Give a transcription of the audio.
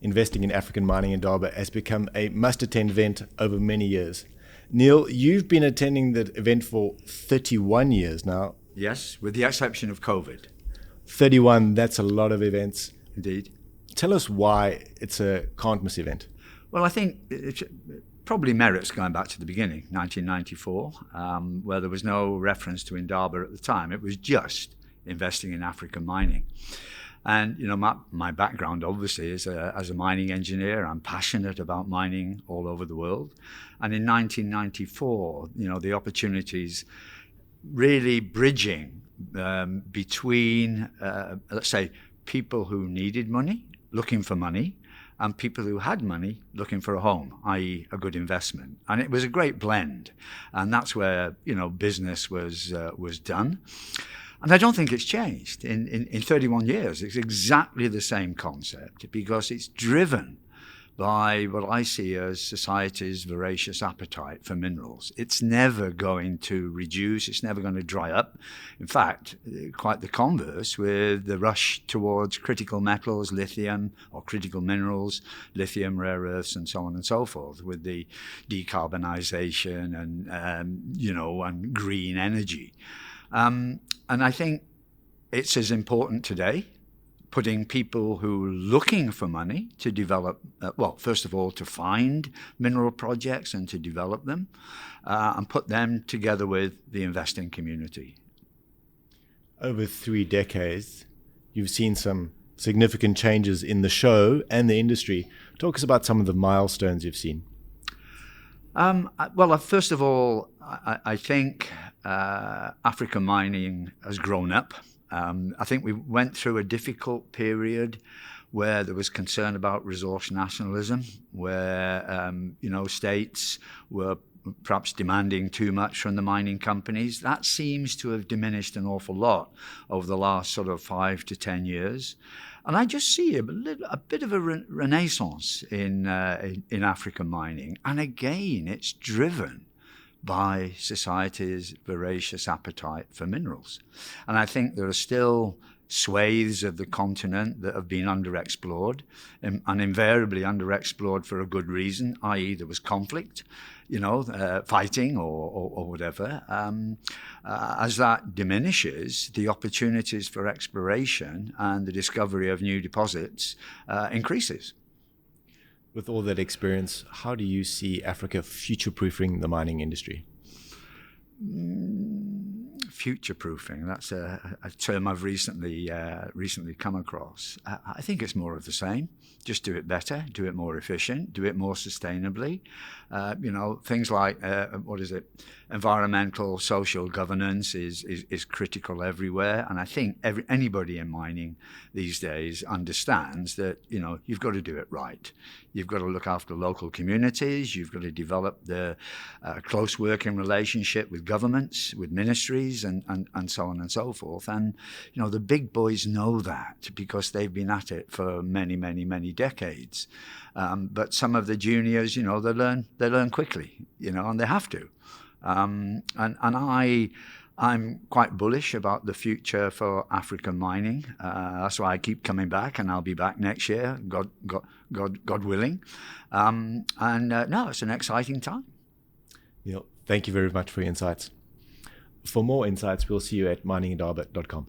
investing in African Mining Indaba has become a must-attend event over many years. Neal, you've been attending the event for 31 years now. Yes, with the exception of COVID. 31, that's a lot of events. Indeed. Tell us why it's a can't-miss event. Well, I think it probably merits going back to the beginning, 1994, where there was no reference to Indaba at the time. It was just investing in African mining. And, my background, obviously, is as a mining engineer. I'm passionate about mining all over the world. And in 1994, the opportunities really bridging between, let's say, people who needed money, looking for money, and people who had money looking for a home, i.e. a good investment. And it was a great blend. And that's where, business was done. And I don't think it's changed in 31 years. It's exactly the same concept because it's driven by what I see as society's voracious appetite for minerals. It's never going to reduce. It's never going to dry up. In fact, quite the converse with the rush towards critical metals, lithium, or critical minerals, lithium, rare earths, and so on and so forth, with the decarbonization and green energy. And I think it's as important today, putting people who are looking for money to develop, first of all, to find mineral projects and to develop them, and put them together with the investing community. Over 3 decades, you've seen some significant changes in the show and the industry. Talk us about some of the milestones you've seen. First of all, I think African mining has grown up. I think we went through a difficult period where there was concern about resource nationalism, where states were perhaps demanding too much from the mining companies. That seems to have diminished an awful lot over the last sort of 5 to 10 years. And I just see a bit of a renaissance in African mining. And again, it's driven by society's voracious appetite for minerals. And I think there are still swathes of the continent that have been underexplored, and invariably underexplored for a good reason, i.e. there was conflict, fighting or whatever. As that diminishes, the opportunities for exploration and the discovery of new deposits increases. With all that experience, how do you see Africa future-proofing the mining industry? Future-proofing, that's a term I've recently come across. I think it's more of the same. Just do it better, do it more efficient, do it more sustainably. Things like, environmental, social governance is critical everywhere. And I think anybody in mining these days understands that, you've got to do it right. You've got to look after local communities. You've got to develop the close working relationship with governments, with ministries, and so on and so forth. And, the big boys know that because they've been at it for many, many, many decades. But some of the juniors, they learn quickly, and they have to. And I'm quite bullish about the future for African mining. That's why I keep coming back, and I'll be back next year, God willing. It's an exciting time. Neal, thank you very much for your insights. For more insights, we'll see you at miningindaba.com.